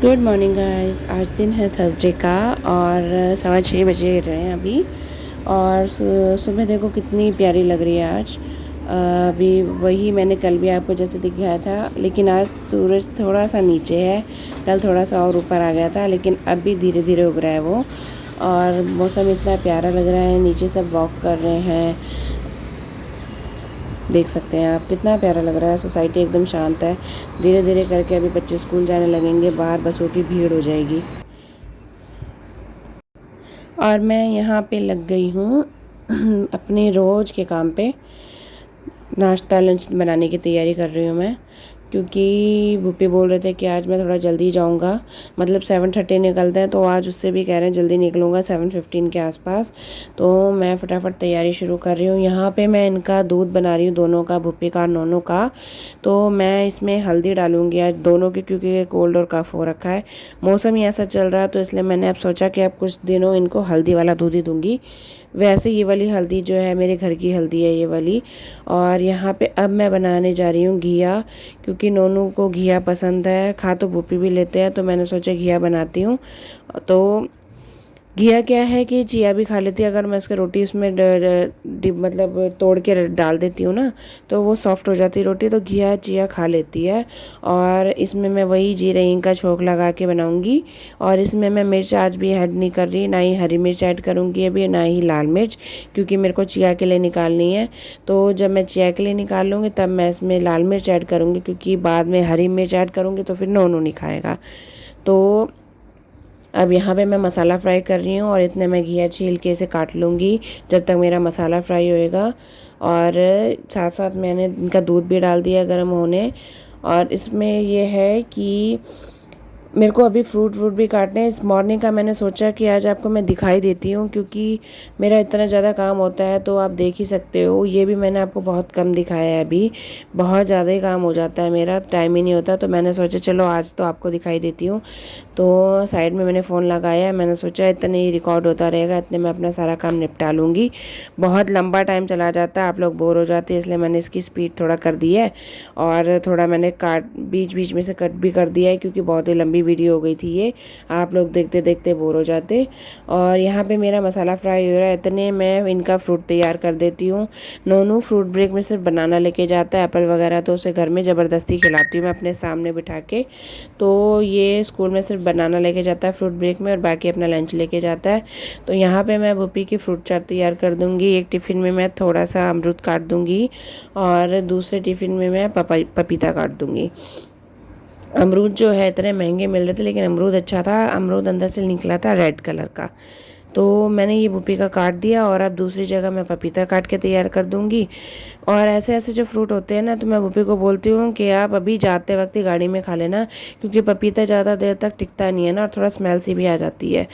Good morning guys. आज दिन है थर्सडे का और 6:15 बजे रहे हैं अभी। और सुबह देखो कितनी प्यारी लग रही है आज। अभी वही मैंने कल भी आपको जैसे दिखाया था, लेकिन आज सूरज थोड़ा सा नीचे है। कल थोड़ा सा और ऊपर आ गया था, लेकिन अब भी धीरे धीरे उग रहा है वो। और मौसम इतना प्यारा लग रहा है, नीचे सब वॉक कर रहे हैं। देख सकते हैं आप, कितना प्यारा लग रहा है। सोसाइटी एकदम शांत है। धीरे धीरे करके अभी बच्चे स्कूल जाने लगेंगे, बाहर बसों की भीड़ हो जाएगी। और मैं यहाँ पे लग गई हूँ अपने रोज़ के काम पे। नाश्ता लंच बनाने की तैयारी कर रही हूँ मैं, क्योंकि भूपी बोल रहे थे कि आज मैं थोड़ा जल्दी जाऊँगा। मतलब 7:30 निकलते हैं, तो आज उससे भी कह रहे हैं जल्दी निकलूँगा 7:15 के आसपास। तो मैं फटाफट तैयारी शुरू कर रही हूँ। यहाँ पे मैं इनका दूध बना रही हूँ, दोनों का, भूपी का और नोनों का। तो मैं इसमें हल्दी डालूँगी आज दोनों की, क्योंकि कोल्ड और कफ हो रखा है। मौसम ही ऐसा चल रहा है, तो इसलिए मैंने अब सोचा कि अब कुछ दिनों इनको हल्दी वाला दूध ही दूँगी। वैसे ये वाली हल्दी जो है मेरे घर की हल्दी है ये वाली। और यहाँ पे अब मैं बनाने जा रही हूँ घिया, क्योंकि नोनू को घिया पसंद है। खा तो भूपी भी लेते हैं, तो मैंने सोचा घिया बनाती हूँ। तो घिया क्या है कि चिया भी खा लेती है। अगर मैं उसके रोटी उसमें मतलब तोड़ के डाल देती हूँ ना, तो वो सॉफ्ट हो जाती है रोटी। तो घिया चिया खा लेती है। और इसमें मैं वही जीरे हींग का छोंक लगा के बनाऊँगी। और इसमें मैं मिर्च आज भी ऐड नहीं कर रही, ना ही हरी मिर्च ऐड करूँगी अभी, ना ही लाल मिर्च, क्योंकि मेरे को चिया के लिए निकालनी है। तो जब मैं चिया के लिए निकाल लूँगी तब मैं इसमें लाल मिर्च ऐड करूँगी, क्योंकि बाद में हरी मिर्च ऐड करूँगी तो फिर नोनू नहीं खाएगा। तो अब यहाँ पे मैं मसाला फ्राई कर रही हूँ, और इतने मैं घिया छील के इसे काट लूँगी जब तक मेरा मसाला फ्राई होएगा। और साथ साथ मैंने इनका दूध भी डाल दिया गर्म होने। और इसमें ये है कि मेरे को अभी फ्रूट भी काटने हैं। इस मॉर्निंग का मैंने सोचा कि आज आपको मैं दिखाई देती हूँ, क्योंकि मेरा इतना ज़्यादा काम होता है, तो आप देख ही सकते हो। ये भी मैंने आपको बहुत कम दिखाया है, अभी बहुत ज़्यादा ही काम हो जाता है, मेरा टाइम ही नहीं होता। तो मैंने सोचा चलो आज तो आपको दिखाई देती हूँ। तो साइड में मैंने फ़ोन लगाया है, मैंने सोचा इतने ही रिकॉर्ड होता रहेगा, इतने में अपना सारा काम निपटा लूँगी। बहुत लंबा टाइम चला जाता है, आप लोग बोर हो जाते हैं, इसलिए मैंने इसकी स्पीड थोड़ा कर दी है। और थोड़ा मैंने काट बीच बीच में से कट भी कर दिया है, क्योंकि बहुत ही लंबी वीडियो हो गई थी ये, आप लोग देखते देखते बोर हो जाते। और यहाँ पे मेरा मसाला फ्राई हो रहा है, इतने मैं इनका फ्रूट तैयार कर देती हूँ। नोनू फ्रूट ब्रेक में सिर्फ बनाना लेके जाता है, एप्पल वगैरह, तो उसे घर में ज़बरदस्ती खिलाती हूँ मैं अपने सामने बिठा के। तो ये स्कूल में सिर्फ बनाना लेके जाता है फ्रूट ब्रेक में, और बाकी अपना लंच लेके जाता है। तो यहाँ पे मैं भूपी की फ्रूट चाट तैयार कर दूँगी। एक टिफ़िन में मैं थोड़ा सा अमरूद काट दूँगी, और दूसरे टिफ़िन में मैं पपीता काट दूँगी। अमरूद जो है इतने महंगे मिल रहे थे, लेकिन अमरूद अच्छा था। अमरूद अंदर से निकला था रेड कलर का। तो मैंने ये भूपी का काट दिया, और अब दूसरी जगह मैं पपीता काट के तैयार कर दूँगी। और ऐसे ऐसे जो फ्रूट होते हैं ना, तो मैं भूपी को बोलती हूँ कि आप अभी जाते वक्त ही गाड़ी में खा लेना, क्योंकि पपीता ज़्यादा देर तक टिकता नहीं है ना, और थोड़ा स्मेल सी भी आ जाती है।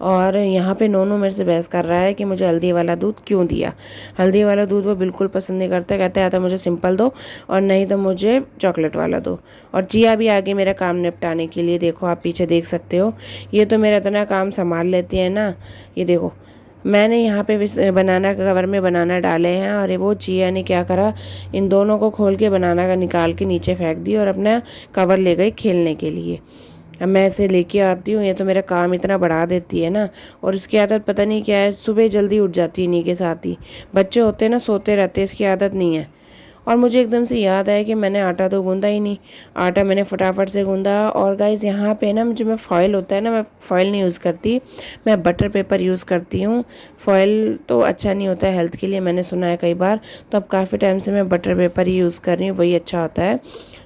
और यहाँ पे नोनू मेरे से बहस कर रहा है कि मुझे हल्दी वाला दूध क्यों दिया। हल्दी वाला दूध वो बिल्कुल पसंद नहीं करता, कहता है या तो मुझे सिंपल दो, और नहीं तो मुझे चॉकलेट वाला दो। और चिया भी आगे मेरा काम निपटाने के लिए, देखो आप पीछे देख सकते हो, ये तो मेरा इतना काम संभाल लेती है ना। ये देखो, मैंने यहाँ पे बनाना कवर में बनाना डाले हैं, और वो चिया ने क्या करा, इन दोनों को खोल के बनाना का निकाल के नीचे फेंक दी, और अपना कवर ले गई खेलने के लिए। अब मैं ऐसे लेके आती हूँ, ये तो मेरा काम इतना बढ़ा देती है ना। और इसकी आदत पता नहीं क्या है, सुबह जल्दी उठ जाती है इन्हीं के साथ ही। बच्चे होते हैं ना, सोते रहते हैं, इसकी आदत नहीं है। और मुझे एकदम से याद आया कि मैंने आटा तो गूंदा ही नहीं। आटा मैंने फटाफट से गूंदा। और गाइस यहाँ पे ना, जो मैं फॉयल होता है ना, मैं फॉयल नहीं यूज़ करती, मैं बटर पेपर यूज़ करती हूँ। फॉयल तो अच्छा नहीं होता है हेल्थ के लिए, मैंने सुना है कई बार। तो अब काफ़ी टाइम से मैं बटर पेपर ही यूज़ कर रही हूँ, वही अच्छा होता है।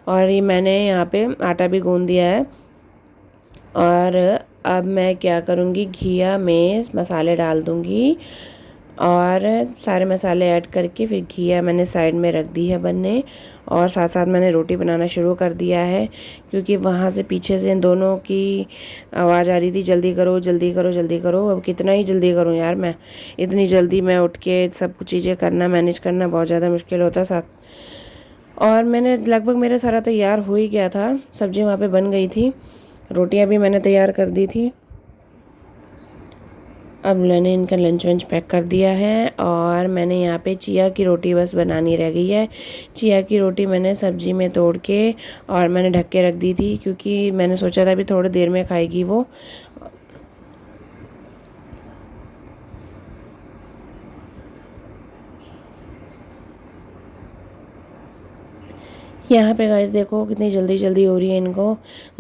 और ये मैंने यहाँ पे आटा भी गूंद दिया है। और अब मैं क्या करूँगी, घिया में मसाले डाल दूँगी, और सारे मसाले ऐड करके फिर घिया मैंने साइड में रख दी है बनने। और साथ साथ मैंने रोटी बनाना शुरू कर दिया है, क्योंकि वहाँ से पीछे से इन दोनों की आवाज़ आ रही थी, जल्दी करो जल्दी करो जल्दी करो। अब कितना ही जल्दी करूँ यार मैं, इतनी जल्दी मैं उठ के सब कुछ चीज़ें करना, मैनेज करना बहुत ज़्यादा मुश्किल होता साथ। और मैंने लगभग मेरा सारा तैयार हो ही गया था, सब्ज़ी वहाँ पे बन गई थी, रोटियाँ भी मैंने तैयार कर दी थी। अब मैंने इनका लंच वंच पैक कर दिया है और मैंने यहाँ पे चिया की रोटी बस बनानी रह गई है। चिया की रोटी मैंने सब्जी में तोड़ के और मैंने ढक के रख दी थी, क्योंकि मैंने सोचा था अभी थोड़ी देर में खाएगी वो। यहाँ पे गाइस देखो कितनी जल्दी जल्दी हो रही है इनको।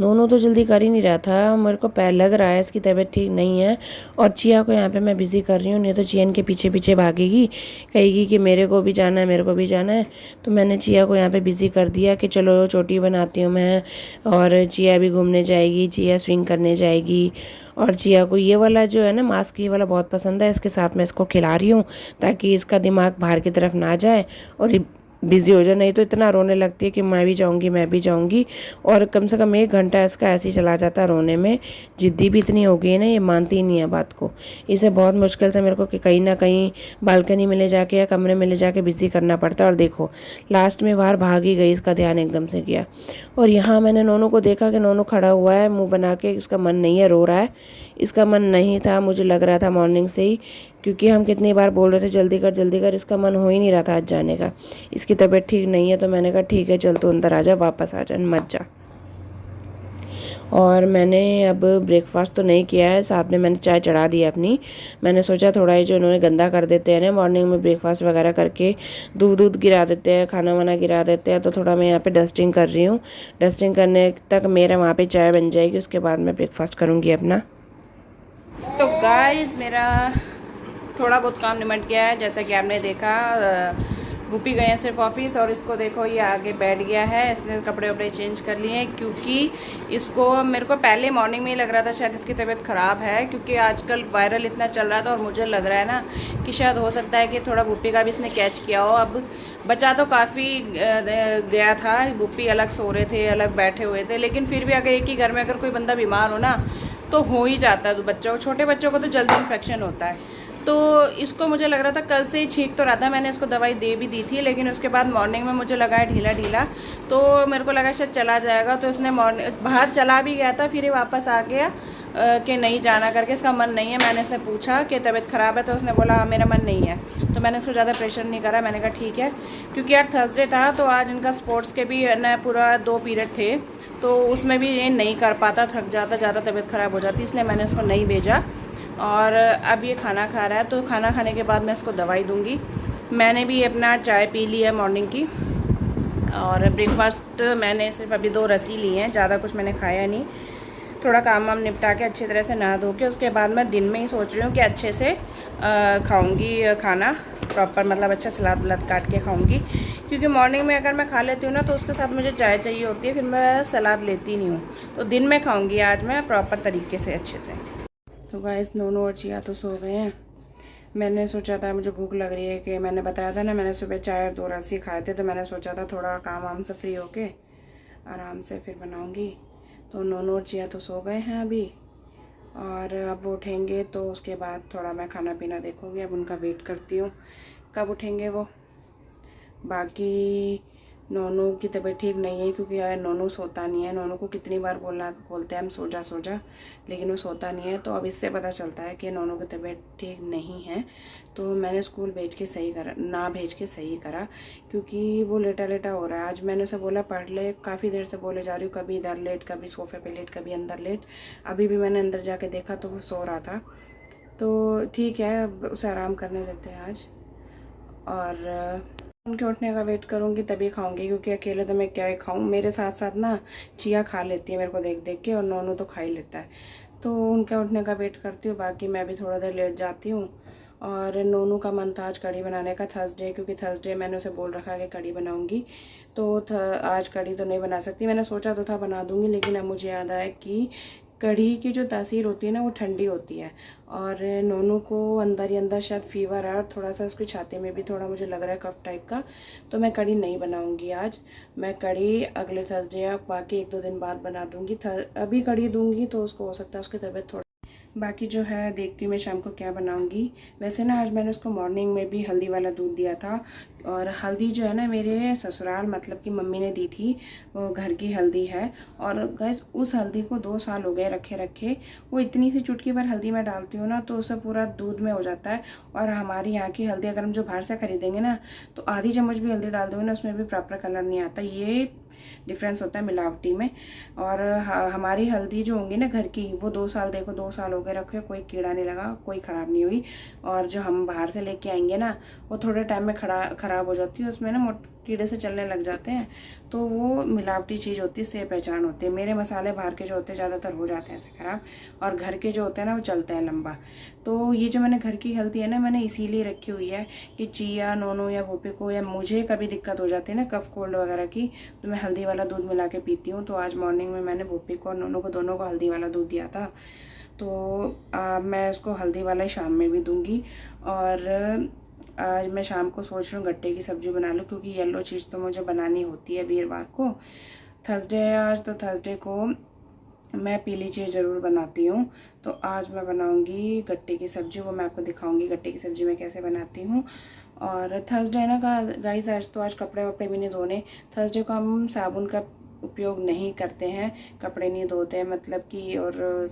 दोनों तो जल्दी कर ही नहीं रहा था, मेरे को पैर लग रहा है इसकी तबीयत ठीक नहीं है। और चिया को यहाँ पे मैं बिज़ी कर रही हूँ, नहीं तो चिया इनके पीछे पीछे भागेगी, कहेगी कि मेरे को भी जाना है, मेरे को भी जाना है। तो मैंने चिया को यहाँ पे बिज़ी कर दिया कि चलो चोटी बनाती हूँ मैं, और चिया भी घूमने जाएगी, चिया स्विंग करने जाएगी। और चिया को ये वाला जो है ना मास्क, ये वाला बहुत पसंद है, इसके साथ मैं इसको खिला रही हूँ ताकि इसका दिमाग बाहर की तरफ ना जाए और बिज़ी हो जाए। नहीं तो इतना रोने लगती है कि मैं भी जाऊंगी, मैं भी जाऊंगी। और कम से कम 1 घंटा इसका ऐसे ही चला जाता है रोने में। जिद्दी भी इतनी हो गई है ना, ये मानती ही नहीं है बात को। इसे बहुत मुश्किल से मेरे को कि कहीं ना कहीं बालकनी में ले जाके या कमरे में ले जाके बिज़ी करना पड़ता है। और देखो लास्ट में बाहर भाग ही गई, इसका ध्यान एकदम से गया। और यहाँ मैंने नोनू को देखा कि नोनू खड़ा हुआ है मुँह बना के, इसका मन नहीं है, रो रहा है। इसका मन नहीं था, मुझे लग रहा था मॉर्निंग से ही, क्योंकि हम कितनी बार बोल रहे थे जल्दी कर जल्दी कर, इसका मन हो ही नहीं रहा था आज जाने का। इसकी तबीयत ठीक नहीं है, तो मैंने कहा ठीक है चल तू अंदर आ जा, वापस आ जा, मत जा। और मैंने अब ब्रेकफास्ट तो नहीं किया है, साथ में मैंने चाय चढ़ा दी है अपनी। मैंने सोचा थोड़ा ही जो इन्होंने गंदा कर देते हैं ना मॉर्निंग में ब्रेकफास्ट वगैरह करके, दूध दूध गिरा देते हैं, खाना वाना गिरा देते हैं, तो थोड़ा मैं यहाँ पे डस्टिंग कर रही हूँ। डस्टिंग करने तक मेरा वहाँ पे चाय बन जाएगी, उसके बाद मैं ब्रेकफास्ट करूँगी अपना। तो गाइस मेरा थोड़ा बहुत काम निमट गया है, जैसा कि आपने देखा। भूपी गए हैं सिर्फ ऑफिस, और इसको देखो ये आगे बैठ गया है। इसने कपड़े वपड़े चेंज कर लिए हैं, क्योंकि इसको मेरे को पहले मॉर्निंग में ही लग रहा था शायद इसकी तबीयत ख़राब है, क्योंकि आजकल वायरल इतना चल रहा था। और मुझे लग रहा है ना कि शायद हो सकता है कि थोड़ा भूपी का भी इसने कैच किया हो। अब बचा तो काफ़ी गया था, भूपी अलग सो रहे थे, अलग बैठे हुए थे, लेकिन फिर भी अगर एक ही घर में अगर कोई बंदा बीमार हो ना तो हो ही जाता है। तो बच्चों को, छोटे बच्चों को तो जल्दी इन्फेक्शन होता है। तो इसको मुझे लग रहा था कल से ही छींक तो रहा था, मैंने इसको दवाई दे भी दी थी, लेकिन उसके बाद मॉर्निंग में मुझे लगा है ढीला ढीला, तो मेरे को लगा शायद चला जाएगा। तो इसने मॉर्निंग बाहर चला भी गया था, फिर ये वापस आ गया कि नहीं जाना करके, इसका मन नहीं है। मैंने इससे पूछा कि तबीयत ख़राब है, तो उसने बोला मेरा मन नहीं है। तो मैंने उसको ज़्यादा प्रेशर नहीं करा, मैंने कहा ठीक है, क्योंकि यार थर्सडे था, तो आज इनका स्पोर्ट्स के भी न पूरा 2 पीरियड थे, तो उसमें भी ये नहीं कर पाता, थक जाता, ज़्यादा तबीयत ख़राब हो जाती, इसलिए मैंने उसको नहीं भेजा। और अब ये खाना खा रहा है, तो खाना खाने के बाद मैं इसको दवाई दूंगी। मैंने भी अपना चाय पी ली है मॉर्निंग की, और ब्रेकफास्ट मैंने सिर्फ अभी 2 रसी ली हैं, ज़्यादा कुछ मैंने खाया नहीं। थोड़ा काम वाम निपटा के अच्छी तरह से नहा धो के उसके बाद मैं दिन में ही सोच रही हूँ कि अच्छे से खाऊंगी खाना प्रॉपर, मतलब अच्छा सलाद वलाद काट के खाऊंगी, क्योंकि मॉर्निंग में अगर मैं खा लेती हूँ ना तो उसके साथ मुझे चाय चाहिए होती है, फिर मैं सलाद लेती नहीं हूँ। तो दिन में खाऊंगी आज मैं प्रॉपर तरीके से अच्छे से। तो गाइस नोनू और चिया तो सो गए हैं। मैंने सोचा था, मुझे भूख लग रही है, कि मैंने बताया था ना मैंने सुबह चाय और 2 रस्सी खाए थे, तो मैंने सोचा था थोड़ा काम वाम से फ्री होके आराम से फिर बनाऊंगी। तो नोनू और चिया तो सो गए हैं अभी, और अब वो उठेंगे तो उसके बाद थोड़ा मैं खाना पीना देखूंगी। अब उनका वेट करती हूँ कब उठेंगे वो। बाकी नोनू की तबीयत ठीक नहीं है, क्योंकि यार नोनू सोता नहीं है। नोनू को कितनी बार बोलते हैं हम सो जा सो जा, लेकिन वो सोता नहीं है। तो अब इससे पता चलता है कि नोनू की तबीयत ठीक नहीं है। तो मैंने स्कूल भेज के सही करा, ना भेज के सही करा, क्योंकि वो लेटा लेटा हो रहा है। आज मैंने उसे बोला पढ़ ले, काफ़ी देर से बोले जा रही हूँ, कभी इधर लेट, कभी सोफे पर लेट, कभी अंदर लेट। अभी भी मैंने अंदर जाके देखा तो वो सो रहा था। तो ठीक है, उसे आराम करने देते हैं आज, और उनके उठने का वेट करूंगी तभी खाऊंगी, क्योंकि अकेले तो मैं क्या ही खाऊं। मेरे साथ साथ ना चिया खा लेती है मेरे को देख देख के, और नोनू तो खा ही लेता है। तो उनके उठने का वेट करती हूँ, बाकी मैं भी थोड़ा देर लेट जाती हूँ। और नोनू का मन था आज कढ़ी बनाने का, थर्सडे, क्योंकि थर्सडे मैंने उसे बोल रखा है कि कढ़ी बनाऊंगी। तो आज कढ़ी तो नहीं बना सकती, मैंने सोचा तो था बना दूंगी, लेकिन अब मुझे याद आया कि कढ़ी की जो तासीर होती है ना वो ठंडी होती है, और नोनू को अंदर ही अंदर शायद फीवर है, और थोड़ा सा उसकी छाती में भी थोड़ा मुझे लग रहा है कफ टाइप का। तो मैं कढ़ी नहीं बनाऊंगी आज, मैं कढ़ी अगले थर्सडे या बाकी 1-2 दिन बाद बना दूंगी। अभी कढ़ी दूंगी तो उसको हो सकता है उसकी तबीयत थोड़ी बाकी जो है देखती हूँ मैं शाम को क्या बनाऊँगी। वैसे ना आज मैंने उसको मॉर्निंग में भी हल्दी वाला दूध दिया था, और हल्दी जो है ना मेरे ससुराल मतलब कि मम्मी ने दी थी, वो घर की हल्दी है। और गैस उस हल्दी को 2 साल हो गए रखे रखे। वो इतनी सी चुटकी भर हल्दी मैं डालती हूँ ना तो उसे पूरा दूध में हो जाता है। और हमारी यहाँ की हल्दी अगर हम जो बाहर से खरीदेंगे ना तो आधी चम्मच भी हल्दी डाल दोगे ना उसमें भी प्रॉपर कलर नहीं आता। ये डिफरेंस होता है मिलावटी में। और हमारी हल्दी जो होंगी ना घर की, वो 2 साल, देखो 2 साल हो गए रखे, कोई कीड़ा नहीं लगा, कोई ख़राब नहीं हुई। और जो हम बाहर से लेके आएंगे ना वो थोड़े टाइम में ख़राब हो जाती है, उसमें ना कीड़े से चलने लग जाते हैं। तो वो मिलावटी चीज़ होती है, इससे पहचान होती है। मेरे मसाले बाहर के जो होते हैं ज़्यादातर हो जाते हैं ऐसे ख़राब, और घर के जो होते हैं ना वो चलते हैं लंबा। तो ये जो मैंने घर की हल्दी है ना मैंने इसीलिए रखी हुई है कि चिया, नोनो या भूपी को या मुझे कभी दिक्कत हो जाती है ना कफ कोल्ड वगैरह की, तो मैं हल्दी वाला दूध मिला के पीती हूँ। तो आज मॉर्निंग में मैंने भूपी को और नोनो को दोनों को हल्दी वाला दूध दिया था। तो मैं उसको हल्दी वाला ही शाम में भी दूंगी। और आज मैं शाम को सोच रही हूँ गट्टे की सब्ज़ी बना लूँ, क्योंकि येलो चीज़ तो मुझे बनानी होती है वीरवार को। थर्सडे है आज, तो थर्सडे को मैं पीली चीज़ ज़रूर बनाती हूँ। तो आज मैं बनाऊँगी गट्टे की सब्ज़ी, वो मैं आपको दिखाऊँगी गट्टे की सब्ज़ी मैं कैसे बनाती हूँ। और थर्सडे है ना गाइस, आज कपड़े वपड़े भी नहीं धोने। थर्सडे को हम साबुन का उपयोग नहीं करते हैं, कपड़े नहीं धोते हैं मतलब कि। और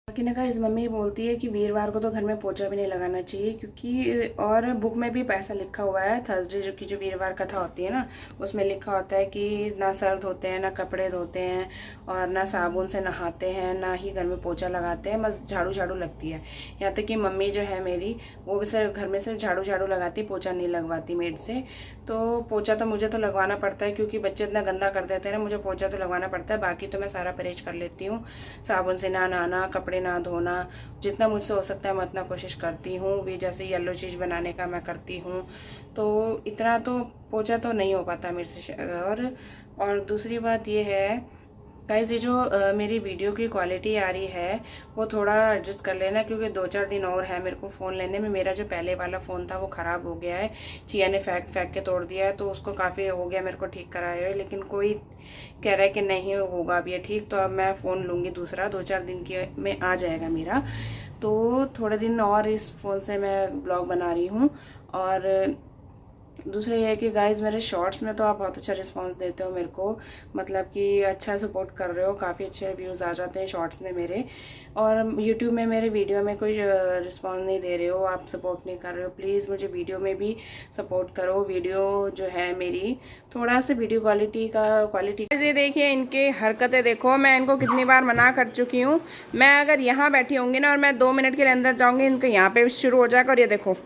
बाकी ना गाइस मम्मी बोलती है कि वीरवार को तो घर में पोछा भी नहीं लगाना चाहिए, क्योंकि और बुक में भी पैसा लिखा हुआ है थर्सडे की जो वीरवार कथा होती है ना उसमें लिखा होता है कि ना सर धोते हैं, ना कपड़े धोते हैं, और ना साबुन से नहाते हैं, ना ही घर में पोछा लगाते हैं, बस झाड़ू झाड़ू लगती है। यहाँ तक कि मम्मी जो है मेरी वो भी सिर्फ घर में सिर्फ झाड़ू झाड़ू लगाती, पोछा नहीं लगवाती मेड से। तो पोछा तो मुझे तो लगवाना पड़ता है, क्योंकि बच्चे इतना गंदा कर देते हैं ना, मुझे पोछा तो लगवाना पड़ता है। बाकी तो मैं सारा परहेज कर लेती हूँ, साबुन से ना नहाना, कपड़े ना धोना, जितना मुझसे हो सकता है मैं उतना कोशिश करती हूँ भी। जैसे येलो चीज़ बनाने का मैं करती हूँ, तो इतना तो पोछा तो नहीं हो पाता मेरे से। और दूसरी बात ये है गाइस, ये जो मेरी वीडियो की क्वालिटी आ रही है वो थोड़ा एडजस्ट कर लेना, क्योंकि 2-4 दिन और है मेरे को फ़ोन लेने में। मेरा जो पहले वाला फ़ोन था वो ख़राब हो गया है, चिया ने फेंक के तोड़ दिया है, तो उसको काफ़ी हो गया मेरे को ठीक कराए हुए। लेकिन कोई कह रहा है कि नहीं होगा अब ये ठीक, तो अब मैं फ़ोन लूँगी दूसरा, 2-4 दिन के में आ जाएगा मेरा। तो थोड़े दिन और इस फ़ोन से मैं ब्लॉग बना रही हूँ। और दूसरा ये है कि गाइज मेरे शॉर्ट्स में तो आप बहुत अच्छा रिस्पांस देते हो मेरे को, मतलब कि अच्छा सपोर्ट कर रहे हो, काफ़ी अच्छे व्यूज़ आ जाते हैं शॉर्ट्स में मेरे। और यूट्यूब में मेरे वीडियो में कोई रिस्पांस नहीं दे रहे हो, आप सपोर्ट नहीं कर रहे हो। प्लीज़ मुझे वीडियो में भी सपोर्ट करो। वीडियो जो है मेरी थोड़ा सा वीडियो क्वालिटी ये देखिए इनकी हरकतें देखो, मैं इनको कितनी बार मना कर चुकी हूँ। मैं अगर यहाँ बैठी होंगी ना और मैं 2 मिनट के अंदर जाऊँगी, इनके यहाँ पे शुरू हो जाएगा। और ये देखो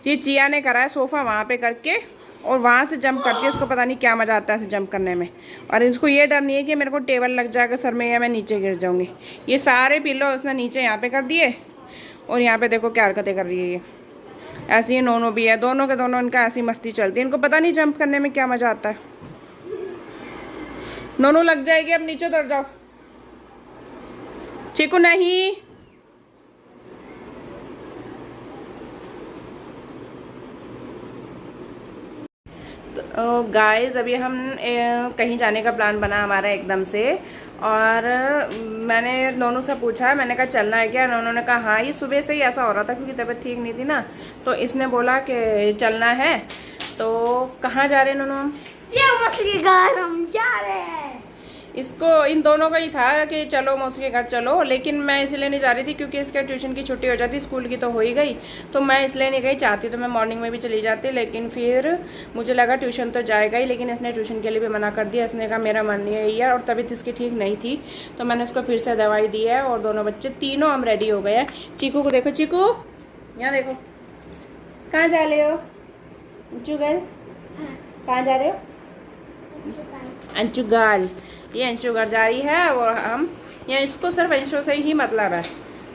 ये चिया ने करा है सोफ़ा वहाँ पे करके, और वहाँ से जंप करती है, उसको पता नहीं क्या मज़ा आता है ऐसे जंप करने में। और इसको ये डर नहीं है कि मेरे को टेबल लग जाएगा सर में या मैं नीचे गिर जाऊँगी। ये सारे पिल्लो उसने नीचे यहाँ पे कर दिए, और यहाँ पे देखो क्या हरकतें कर रही है ये। ऐसी ही नोनो भी है, दोनों के दोनों इनका ऐसी मस्ती चलती है, इनको पता नहीं जंप करने में क्या मज़ा आता है। नोनो लग जाएगी, अब नीचे उतर जाओ। चीकू नहीं, गाइस अभी हम कहीं जाने का प्लान बना हमारा एकदम से। और मैंने नोनू से पूछा, मैंने कहा चलना है क्या? नोनू ने कहा हाँ। ये सुबह से ही ऐसा हो रहा था क्योंकि तबीयत ठीक नहीं थी ना, तो इसने बोला कि चलना है। तो कहाँ जा रहे हैं नोनू? हम मौसी के घर हम जा रहे हैं। इसको इन दोनों का ही था कि चलो मौसी के घर चलो, लेकिन मैं इसलिए नहीं जा रही थी क्योंकि इसके ट्यूशन की छुट्टी हो जाती, स्कूल की तो हो ही गई, तो मैं इसलिए नहीं गई। चाहती तो मैं मॉर्निंग में भी चली जाती, लेकिन फिर मुझे लगा ट्यूशन तो जाएगा ही, लेकिन इसने ट्यूशन के लिए भी मना कर दिया। इसने कहा मेरा मन नहीं है, और तबीयत इसकी ठीक नहीं थी, तो मैंने इसको फिर से दवाई दी है। और दोनों बच्चे तीनों हम रेडी हो गए हैं। चीकू को देखो, चीकू यहाँ देखो, कहाँ जा रहे हो? अंशु गर्ल कहाँ जा रहे हो? अंशु गर्ल, ये अंशु घर जा रही है। वो हम यहाँ इसको सिर्फ अंशु से ही मतलब है,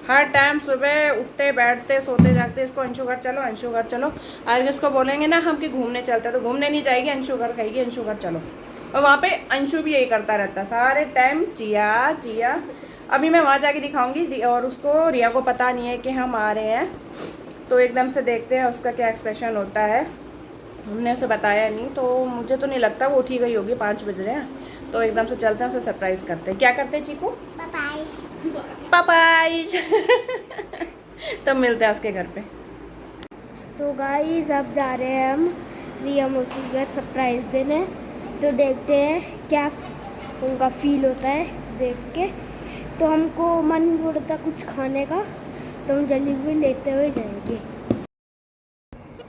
हर टाइम सुबह उठते बैठते सोते जागते इसको अंशु घर चलो, अंशु घर चलो। अगर इसको बोलेंगे ना हम कि घूमने चलते तो घूमने नहीं जाएगी, अंशु घर कहेगी अंशु घर चलो। और वहाँ पे अंशु भी यही करता रहता है सारे टाइम, चिया चिया। अभी मैं वहाँ जाके दिखाऊंगी, और उसको रिया को पता नहीं है कि हम आ रहे हैं, तो एकदम से देखते हैं उसका क्या एक्सप्रेशन होता है। हमने उसे बताया नहीं, तो मुझे तो नहीं लगता वो उठी गई होगी, 5 बज रहे हैं, तो एकदम से चलते हैं, उसे सरप्राइज़ करते हैं। क्या करते हैं चीकू? पपाइस। पपाइज। तो मिलते हैं उसके घर पे। तो गाइस अब जा रहे हैं हम रिया मौसी घर सरप्राइज देने। तो देखते हैं क्या उनका फील होता है देख के। तो हमको मन हो रहा था कुछ खाने का, तो हम जलेबी लेते हुए जाएंगे।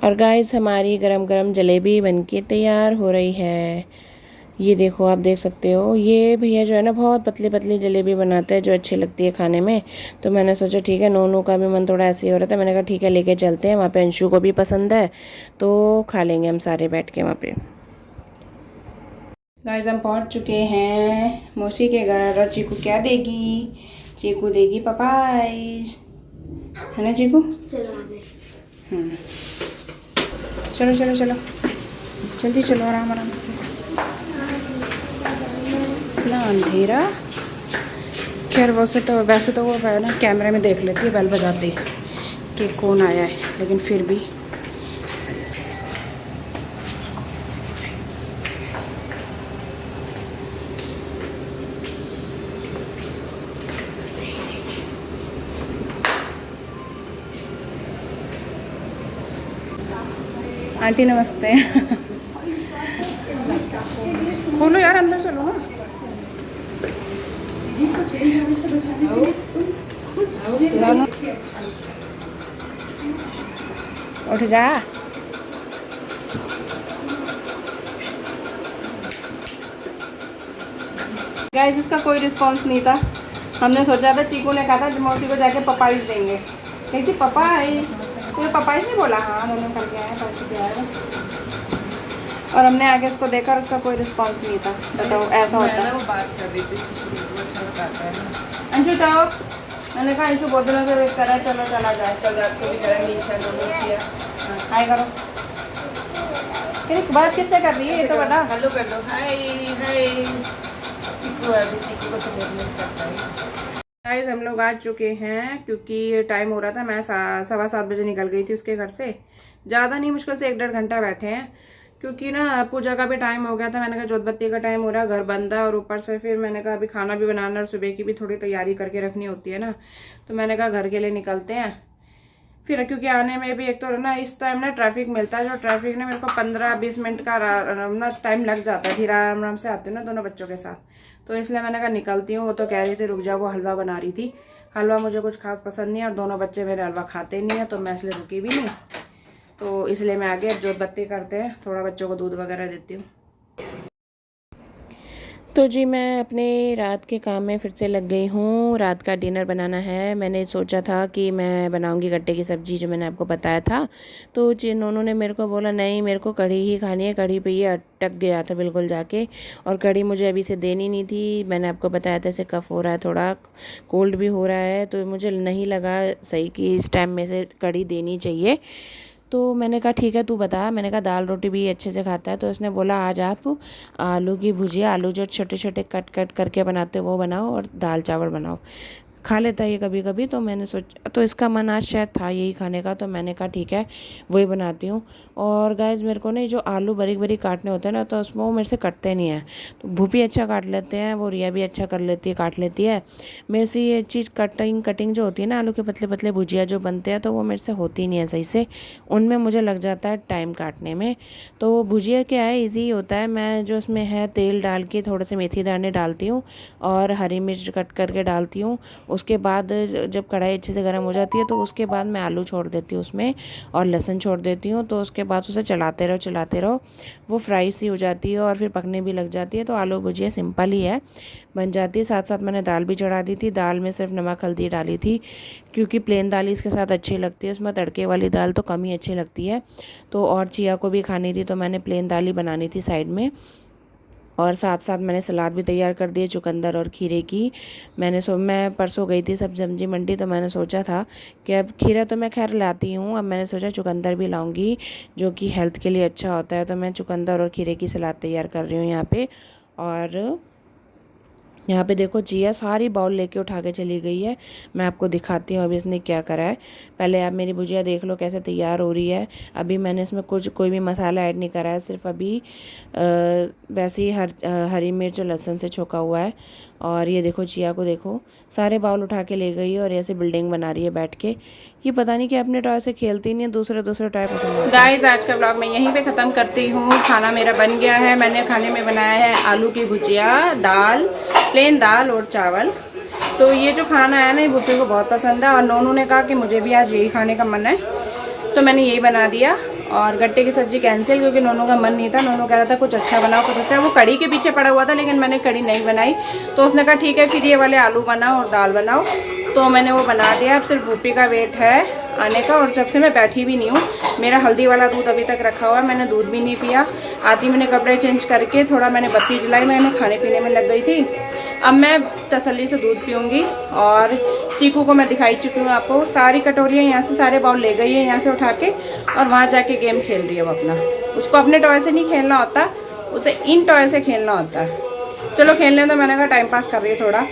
और गाइस हमारी गरम गरम जलेबी बनके तैयार हो रही है। ये देखो, आप देख सकते हो। ये भैया जो है ना बहुत पतली पतली जलेबी बनाते हैं जो अच्छी लगती है खाने में। तो मैंने सोचा ठीक है, नोनू का भी मन थोड़ा ऐसे ही हो रहा था। मैंने कहा ठीक है लेके चलते हैं, वहाँ पे अंशु को भी पसंद है तो खा लेंगे हम सारे बैठ के वहाँ पे। गाइस हम पहुँच चुके हैं मौसी के घर। और चीकू क्या देगी? चीकू देगी पपाइज, है ना चीकू? चलो चलो चलो जल्दी चलो, आराम आराम से। इतना अंधेरा। खैर वैसे तो वो है ना कैमरे में देख लेती है बेल बजाते ही कि कौन आया है, लेकिन फिर भी आंटी नमस्ते। खोलो यार, अंदर चलो ना। उठ जा। गाइस इसका कोई रिस्पांस नहीं था। हमने सोचा था, चीकू ने कहा था मौसी को जाके पपाइज देंगे, कहती पपाइज। तो पपाइज नहीं बोला, हाँ दोनों करके आए पैसे पे आए। और हमने आगे इसको देखा और उसका कोई रिस्पांस नहीं था। बताओ ऐसा होता है। वो बात कर रही थी, अच्छा बताता है। अंशु जाओ, मैंने कहा अंशु बहुत दिनों से वेट कर रहा है, चलो चला जाए। कल रात को भी करा नीचे हाय करो। बात किससे कर रही है ये तो बता। हेलो कर दो, हाय हाय। चीकू अभी चीकू को तो बहुत मिस करता है। गाइस हम लोग आ चुके हैं क्योंकि टाइम हो रहा था। मैं 7:15 बजे निकल गई थी उसके घर से। ज़्यादा नहीं, मुश्किल से 1-1.5 घंटा बैठे हैं क्योंकि ना पूजा का भी टाइम हो गया था। मैंने कहा जोत बत्ती का टाइम हो रहा है, घर बंद है, और ऊपर से फिर मैंने कहा अभी खाना भी बनाना और सुबह की भी थोड़ी तैयारी करके रखनी होती है ना। तो मैंने कहा घर के लिए निकलते हैं फिर, क्योंकि आने में भी एक तो ना इस टाइम ना ट्रैफिक मिलता है। जो ट्रैफिक ना मेरे को 15-20 मिनट का ना टाइम लग जाता है। फिर आराम आराम से आते हैं ना दोनों बच्चों के साथ, तो इसलिए मैंने कहा निकलती हूँ। वो तो कह रही थी रुक जाओ, वो हलवा बना रही थी। हलवा मुझे कुछ खास पसंद नहीं है और दोनों बच्चे मेरे हलवा खाते नहीं है, तो मैं इसलिए रुकी भी नहीं। तो इसलिए मैं आगे जोत बत्ती करते हैं, थोड़ा बच्चों को दूध वगैरह देती हूँ। तो जी मैं अपने रात के काम में फिर से लग गई हूँ। रात का डिनर बनाना है। मैंने सोचा था कि मैं बनाऊंगी गट्टे की सब्ज़ी, जो मैंने आपको बताया था। तो नोनू ने मेरे को बोला नहीं मेरे को कढ़ी ही खानी है। कढ़ी पे ये अटक गया था बिल्कुल जाके, और कढ़ी मुझे अभी से देनी नहीं थी। मैंने आपको बताया था इसे कफ़ हो रहा है, थोड़ा कोल्ड भी हो रहा है, तो मुझे नहीं लगा सही कि इस टाइम में से कढ़ी देनी चाहिए। तो मैंने कहा ठीक है तू बता। मैंने कहा दाल रोटी भी अच्छे से खाता है। तो उसने बोला आज आप आलू की भुजिया, आलू जो छोटे छोटे कट कट करके बनाते हो वो बनाओ, और दाल चावल बनाओ। खा लेता है ये कभी कभी। तो मैंने सोचा, तो इसका मन आज शायद था यही खाने का, तो मैंने कहा ठीक है वही बनाती हूँ। और गाइस मेरे को ना जो आलू बारीक बारीक काटने होते हैं ना, तो उसमें वो मेरे से कटते नहीं हैं। तो भूपी अच्छा काट लेते हैं, वो रिया भी अच्छा कर लेती है, काट लेती है। मेरे से ये चीज़ कटिंग जो होती है ना, आलू के पतले पतले भुजिया जो बनते हैं, तो वो मेरे से होती नहीं है सही से। उनमें मुझे लग जाता है टाइम काटने में। तो भुजिया क्या है, ईजी होता है। मैं जो उसमें है तेल डाल के थोड़े से मेथी दाने डालती हूँ और हरी मिर्च कट करके डालती हूँ। उसके बाद जब कढ़ाई अच्छे से गर्म हो जाती है तो उसके बाद मैं आलू छोड़ देती हूँ उसमें, और लहसुन छोड़ देती हूँ। तो उसके बाद उसे चलाते रहो, वो फ्राई सी हो जाती है और फिर पकने भी लग जाती है। तो आलू भुजिया सिंपल ही है, बन जाती है। साथ साथ मैंने दाल भी चढ़ा दी थी। दाल में सिर्फ नमक हल्दी डाली थी, क्योंकि प्लेन दाल इसके साथ अच्छी लगती है, उसमें तड़के वाली दाल तो कम ही अच्छी लगती है। तो और चिया को भी खानी थी, तो मैंने प्लेन दाल ही बनानी थी साइड में। और साथ साथ मैंने सलाद भी तैयार कर दिए, चुकंदर और खीरे की। मैं परसों गई थी सब्जी मंडी, तो मैंने सोचा था कि अब खीरा तो मैं खैर लाती हूँ, अब मैंने सोचा चुकंदर भी लाऊंगी जो कि हेल्थ के लिए अच्छा होता है। तो मैं चुकंदर और खीरे की सलाद तैयार कर रही हूँ यहाँ पे। और यहाँ पे देखो जिया सारी बाउल लेके उठा के चली गई है। मैं आपको दिखाती हूँ अभी इसने क्या करा है। पहले आप मेरी भुजिया देख लो कैसे तैयार हो रही है। अभी मैंने इसमें कोई भी मसाला ऐड नहीं करा है, सिर्फ अभी वैसे ही हरी मिर्च और लहसुन से छोका हुआ है। और ये देखो जिया को देखो, सारे बाउल उठा के ले गई है और ऐसे बिल्डिंग बना रही है बैठ के। ये पता नहीं कि अपने टॉय से खेलती नहीं है, दूसरे टॉय पसंद है। गाइस आज का व्लॉग मैं यहीं पे ख़त्म करती हूँ। खाना मेरा बन गया है। मैंने खाने में बनाया है आलू की भुजिया, दाल, प्लेन दाल और चावल। तो ये जो खाना है ना बुप्पी को बहुत पसंद है और नोनू ने कहा कि मुझे भी आज यही खाने का मन है, तो मैंने यही बना दिया। और गट्टे की सब्ज़ी कैंसिल क्योंकि नोनू का मन नहीं था। नोनू कह रहा था कुछ अच्छा बनाओ कुछ अच्छा। वो कड़ी के पीछे पड़ा हुआ था लेकिन मैंने कड़ी नहीं बनाई, तो उसने कहा ठीक है फिर ये वाले आलू बनाओ और दाल बनाओ, तो मैंने वो बना दिया। अब सिर्फ बुप्पी का वेट है आने का और जब से मैं बैठी भी नहीं हूँ। मेरा हल्दी वाला दूध अभी तक रखा हुआ है, मैंने दूध भी नहीं पिया। आती मैंने कपड़े चेंज करके थोड़ा मैंने बत्ती जलाई, मैंने खाने पीने में लग गई थी। अब मैं तसल्ली से दूध पीऊँगी। और चीकू को मैं दिखाई चुकी हूँ आपको, सारी कटोरियाँ यहाँ से सारे बाउल ले गई है यहाँ से उठा के और वहाँ जाके गेम खेल रही है वो अपना। उसको अपने टॉय से नहीं खेलना होता, उसे इन टॉय से खेलना होता है। चलो खेलने तो मैंने कहा टाइम पास कर रही है थोड़ा।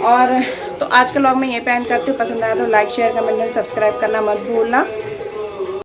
और तो आज के व्लॉग में ये पे एंड करती हूँ। पसंद आया तो like share comment and subscribe करना मत भूलना।